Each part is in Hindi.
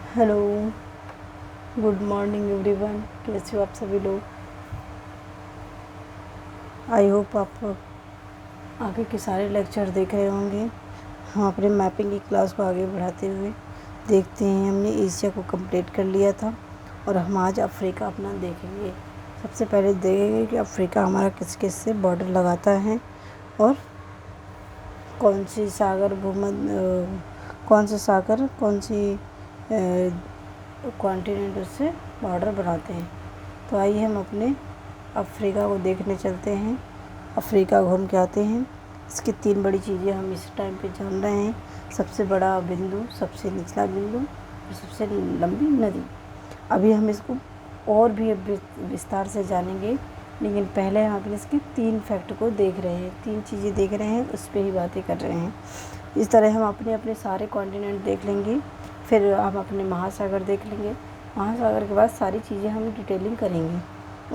Hello, good morning everyone. कैसे हो आप सभी लोग? आई होप आप आगे के सारे लेक्चर देख रहे होंगे। हम अपने मैपिंग की क्लास को आगे बढ़ाते हुए देखते हैं। हमने एशिया को कंप्लीट कर लिया था और हम आज अफ्रीका अपना देखेंगे। सबसे पहले देखेंगे कि अफ्रीका हमारा किस किस से बॉर्डर लगाता है और कौन सी सागर कौन सा सागर कौन सी कॉन्टिनेंट उससे बॉर्डर बनाते हैं। तो आइए हम अपने अफ्रीका को देखने चलते हैं। अफ्रीका घूम के आते हैं। इसकी 3 बड़ी चीज़ें हम इस टाइम पे जान रहे हैं। सबसे बड़ा बिंदु, सबसे निचला बिंदु और सबसे लंबी नदी। अभी हम इसको और भी विस्तार से जानेंगे, लेकिन पहले हम अपने इसके 3 फैक्ट को देख रहे हैं। 3 चीज़ें देख रहे हैं, उस पर ही बातें कर रहे हैं। इस तरह हम अपने अपने सारे कॉन्टिनेंट देख लेंगे। फिर हम अपने महासागर देख लेंगे। महासागर के बाद सारी चीज़ें हम डिटेलिंग करेंगे।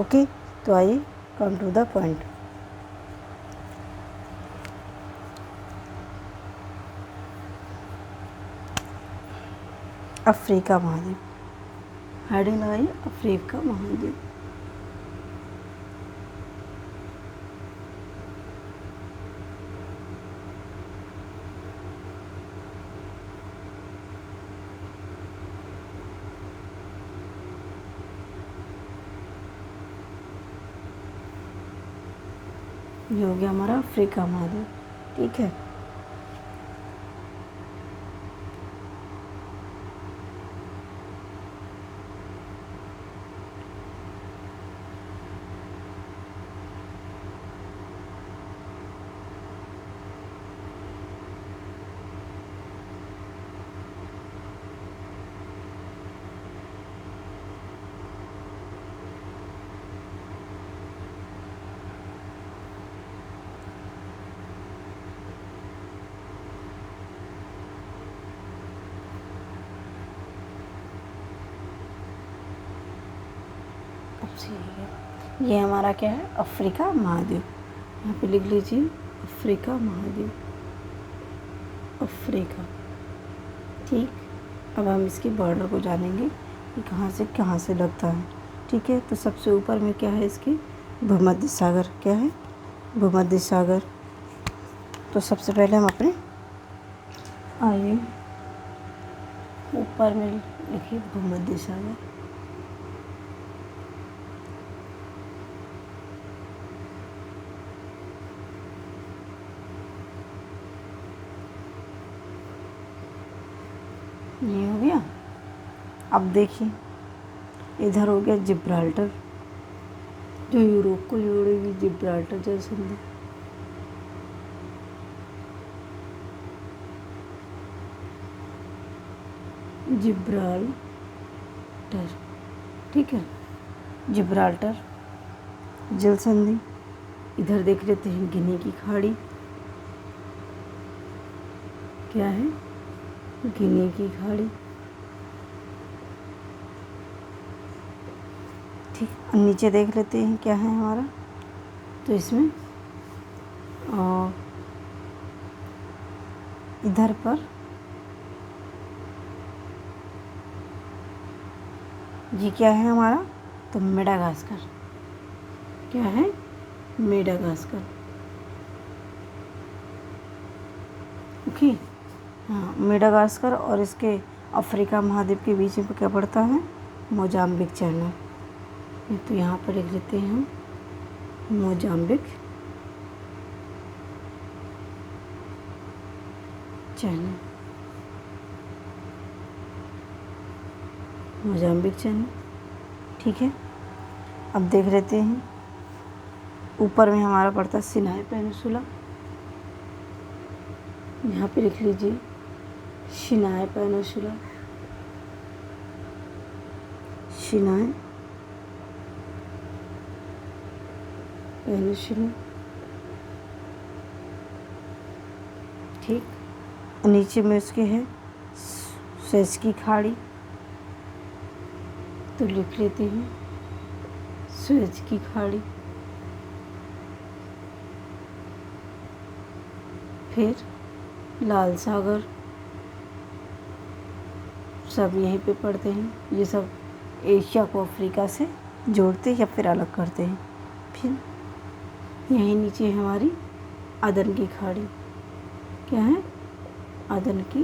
ओके, तो आइए come to the point. Africa महाद्वीप, हेडिंग लगाइए अफ्रीका महाद्वीप। ये हो गया हमारा अफ्रीका महाद्वीप। ठीक है, ये हमारा क्या है? अफ्रीका महाद्वीप। यहाँ पे लिख लीजिए अफ्रीका महाद्वीप, अफ्रीका। ठीक, अब हम इसके बॉर्डर को जानेंगे कि कहाँ से लगता है। ठीक है, तो सबसे ऊपर में क्या है इसके? भूमध्य सागर। क्या है? भूमध्य सागर। तो सबसे पहले हम अपने आइए ऊपर में लिखिए भूमध्य सागर। ये हो गया। अब देखिए, इधर हो गया जिब्राल्टर, जो यूरोप को जोड़ेगी। जिब्राल्टर जलसंधि। जिब्राल्टर, ठीक है, जिब्राल्टर जलसंधि। इधर देख लेते हैं गिनी की खाड़ी। क्या है? गिनी की खाड़ी। ठीक, नीचे देख लेते हैं क्या है हमारा। तो इसमें इधर पर ये क्या है हमारा? तो मेडागास्कर। क्या है? मेडागास्कर। ओके, हाँ, मेडागास्कर। और इसके अफ्रीका महाद्वीप के बीच में क्या पड़ता है? Mozambique channel. तो यहाँ पर लिख लेते हैं हम मोजाम्बिक चैनल। Mozambique channel. ठीक है, अब देख लेते हैं ऊपर में हमारा पड़ता है सिनाई पेनिनसुला। यहाँ पे लिख लीजिए सिनाई पेनिनसुला। सिनाई पेनिनसुला। ठीक, नीचे में उसके है सुएज की खाड़ी। तो लिख लेते हैं सुएज की खाड़ी। फिर लाल सागर, सब यहीं पे पढ़ते हैं। ये सब एशिया को अफ्रीका से जोड़ते या फिर अलग करते हैं। फिर यहीं नीचे हमारी अदन की खाड़ी, क्या है, अदन की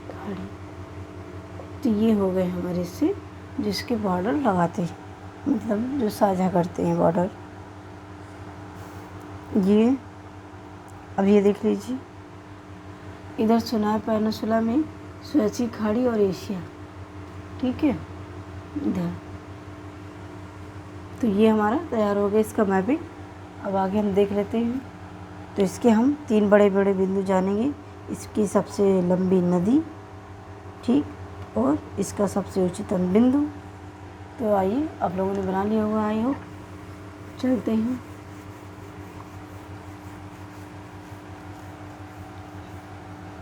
खाड़ी। तो ये हो गए हमारे इससे जिसके बॉर्डर लगाते हैं, मतलब जो साझा करते हैं बॉर्डर। ये अब ये देख लीजिए, इधर सुनार पेनिनसुला में सुएज़ की खाड़ी और एशिया, ठीक है, इधर। तो ये हमारा तैयार हो गया इसका मैपिंग। अब आगे हम देख लेते हैं। तो इसके हम 3 बड़े बड़े बिंदु जानेंगे। इसकी सबसे लंबी नदी, ठीक, और इसका सबसे उच्चतम बिंदु। तो आइए, आप लोगों ने बना लिया होगा, आई होप। चलते हैं।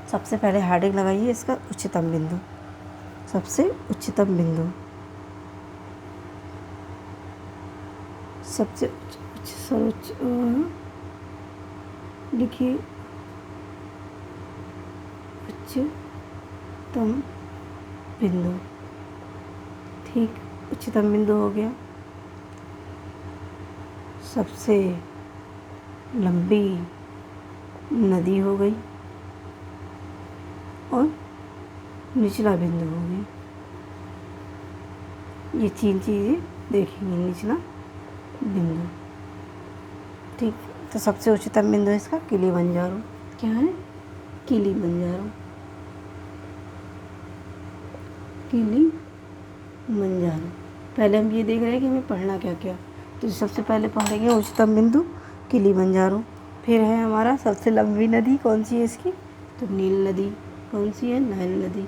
सबसे पहले हेडिंग लगाइए इसका उच्चतम बिंदु, सबसे उच्चतम बिंदु, सबसे सर्वोच्च लिखिए उच्चतम बिंदु, ठीक, उच्चतम बिंदु हो गया। सबसे लंबी नदी हो गई और निचला बिंदु हो गया। ये 3 चीज़ें देखेंगे, निचला बिंदु, ठीक। तो सबसे उच्चतम बिंदु है इसका किलिमंजारो, क्या है, किलिमंजारो, किलिमंजारो। पहले हम ये देख रहे हैं कि हमें पढ़ना क्या क्या। तो सबसे पहले पढ़ेंगे उच्चतम बिंदु किलिमंजारो। फिर है हमारा सबसे लंबी नदी कौन सी है इसकी, तो नील नदी। कौन सी है, नाइल नदी।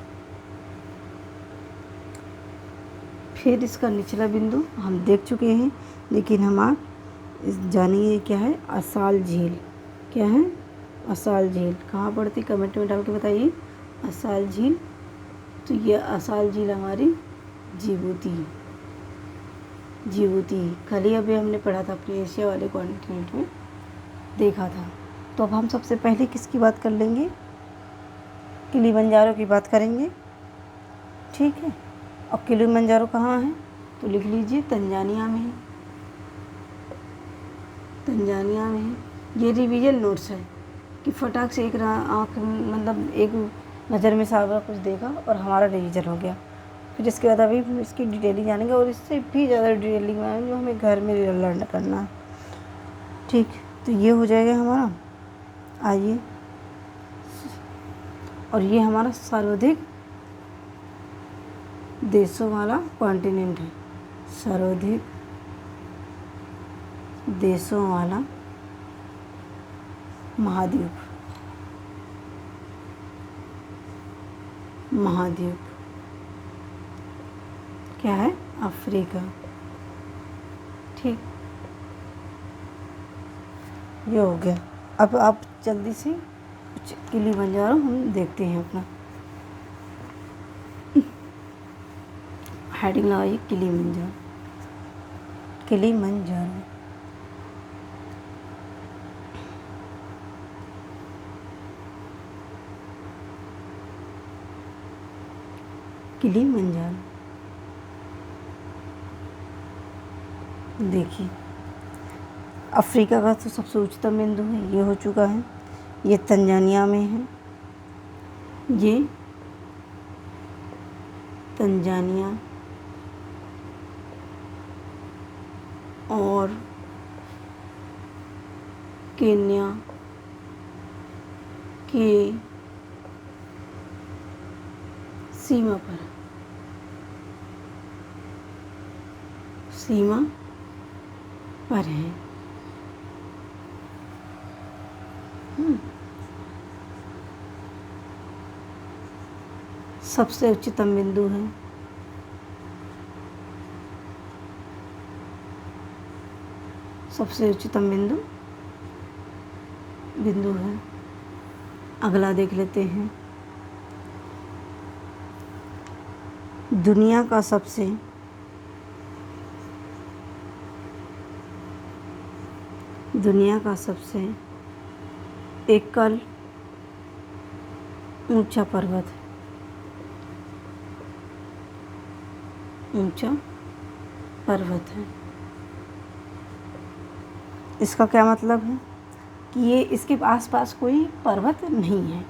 फिर इसका निचला बिंदु हम देख चुके हैं, लेकिन हम आप जानिए क्या है, असाल झील। क्या है, असाल झील। कहाँ पड़ती, कमेंट में डाल के बताइए, असाल झील। तो ये असाल झील हमारी जिबूती, जिबूती कल ही अभी हमने पढ़ा था अपने एशिया वाले कॉन्टिनेंट में, देखा था। तो अब हम सबसे पहले किसकी बात कर लेंगे, किलिमंजारो की बात करेंगे, ठीक है। और किलिमंजारो कहाँ है, तो लिख लीजिए तंजानिया में है, तंजानिया में है। ये रिवीजन नोट्स है कि फटाक से एक आँख, मतलब एक नज़र में सारा कुछ देखा और हमारा रिवीजन हो गया। फिर इसके बाद अभी इसकी डिटेलिंग जानेंगे और इससे भी ज़्यादा डिटेलिंग में जो हमें घर में लर्न करना है, ठीक। तो ये हो जाएगा हमारा, आइए। और ये हमारा सर्वाधिक देशों वाला कॉन्टिनेंट है, सर्वाधिक देशों वाला महाद्वीप, महाद्वीप क्या है, अफ्रीका, ठीक। ये हो गया। अब आप जल्दी से किलिमंजारो हम देखते हैं अपना। हेडिंग लगाइए किलिमंजारो, किलिमंजारो। किलिमंजारो देखिए, अफ्रीका का तो सबसे उच्चतम बिंदु है, ये हो चुका है। ये तंजानिया में है, ये तंजानिया और केन्या के सीमा पर, सीमा पर है। सबसे उच्चतम बिंदु है, सबसे उच्चतम बिंदु है। अगला देख लेते हैं, दुनिया का सबसे एकल ऊंचा पर्वत है, ऊंचा पर्वत है। इसका क्या मतलब है कि ये इसके आसपास कोई पर्वत नहीं है,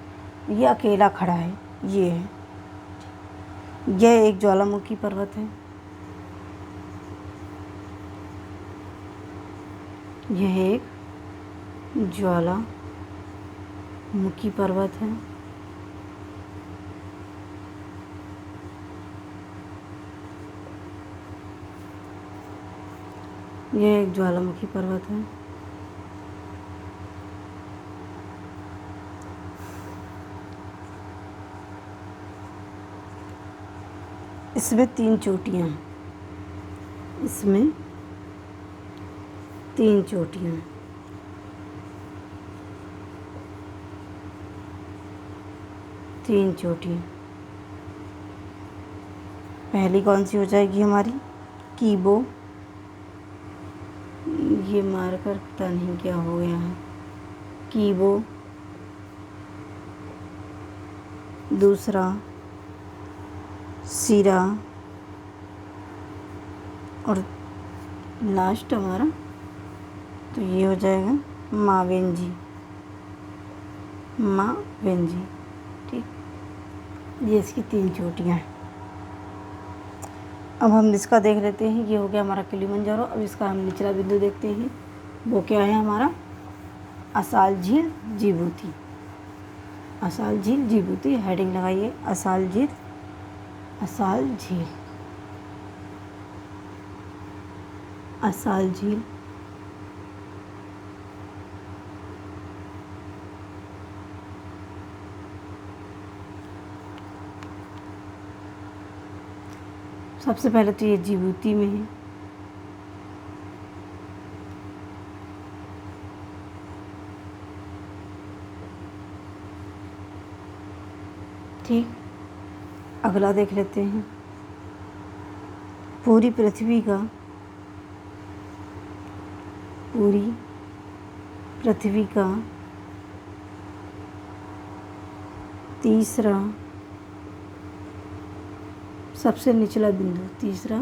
ये अकेला खड़ा है। ये है, यह एक ज्वालामुखी पर्वत है। यह एक ज्वालामुखी पर्वत है। यह एक ज्वालामुखी पर्वत है। इसमें 3 चोटियाँ हैं। इसमें 3 चोटियाँ हैं। तीन चोटियाँ। पहली कौन सी हो जाएगी हमारी? कीबो। ये मारकर पता नहीं क्या हो गया है। कीबो। दूसरा सिरा। और लास्ट हमारा तो ये हो जाएगा मावेंजी। मावेंजी, ठीक। ये इसकी 3 चोटियाँ हैं। अब हम इसका देख लेते हैं। ये हो गया हमारा किलिमंजारो। अब इसका हम निचला बिंदु देखते हैं। वो क्या है हमारा? असाल झील, जिबूती। असाल झील, जिबूती। हेडिंग लगाइए, असाल झील, असाल झील, असाल झील। सबसे पहले तो ये जिबूती में है। ठीक, अगला देख लेते हैं। पूरी पृथ्वी का तीसरा सबसे निचला बिंदु। तीसरा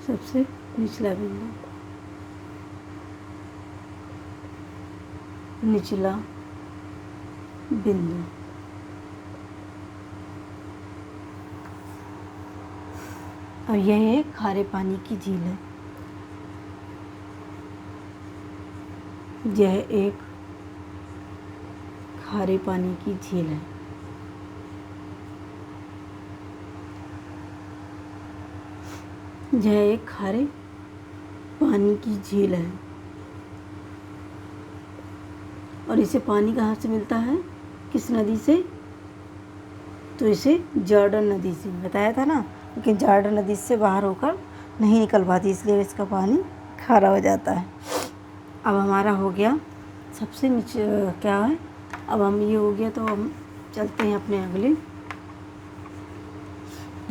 सबसे निचला बिंदु। निचला बिंदु। और यह एक खारे पानी की झील है। यह एक खारे पानी की झील है। यह एक खारे पानी की झील है। और इसे पानी कहाँ से मिलता है? किस नदी से? तो इसे जॉर्डन नदी से, बताया था ना। लेकिन जॉर्डन नदी से बाहर होकर नहीं निकल पाती, इसलिए इसका पानी खारा हो जाता है। अब हमारा हो गया सबसे नीचे क्या है? अब हम ये हो गया तो हम चलते हैं अपने अगले।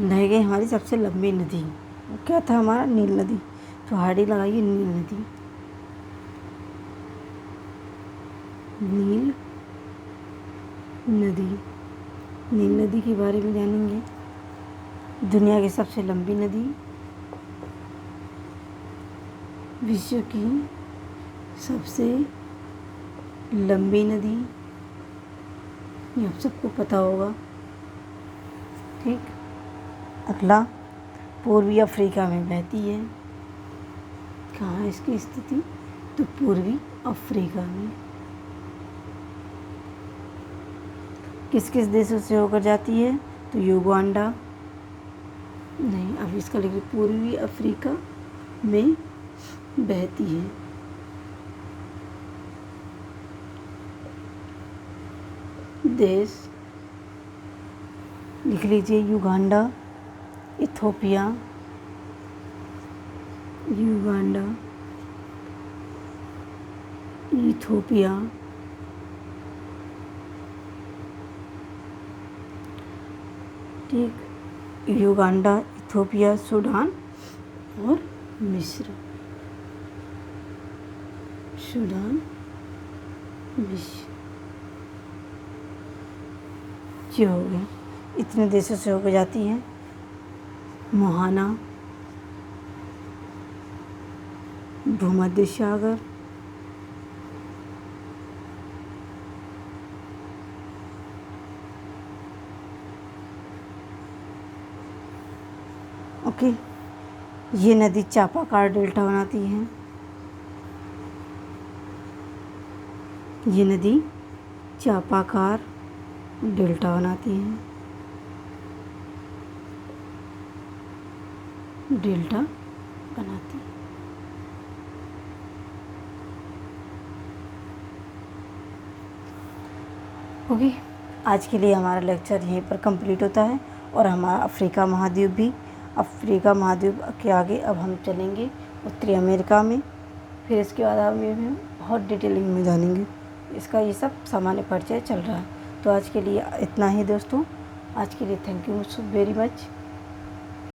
रह गई हमारी सबसे लंबी नदी। वो क्या था हमारा? नील नदी। तो हाड़ी लगाइए, नील नदी। नील नदी। नील नदी के बारे में जानेंगे। दुनिया की सबसे लंबी नदी, विश्व की सबसे लंबी नदी, ये आप सबको पता होगा। ठीक, अगला पूर्वी अफ्रीका में बहती है। कहाँ है इसकी स्थिति? तो पूर्वी अफ्रीका में। किस किस देशों से होकर जाती है? तो युगांडा नहीं, अब इसका लिखिए पूर्वी अफ्रीका में बहती है। देश लिख लीजिए युगांडा, इथोपिया, युगांडा, इथोपिया, ठीक, युगांडा, इथोपिया, सूडान और मिस्र। सूडान, मिस्र, ये हो गया। इतने देशों से होकर जाती है। मोहाना भूमध्य सागर, ओके। ये नदी चापाकार डेल्टा बनाती है। ये नदी चापाकार डेल्टा बनाती है, डेल्टा बनाती है। ओके, आज के लिए हमारा लेक्चर यहीं पर कंप्लीट होता है और हमारा अफ्रीका महाद्वीप भी, अफ्रीका महाद्वीप के आगे अब हम चलेंगे उत्तरी अमेरिका में। फिर इसके बाद हम ये भी बहुत डिटेलिंग में जानेंगे। इसका ये सब सामान्य परिचय चल रहा है। तो आज के लिए इतना ही दोस्तों। आज के लिए thank you so very much.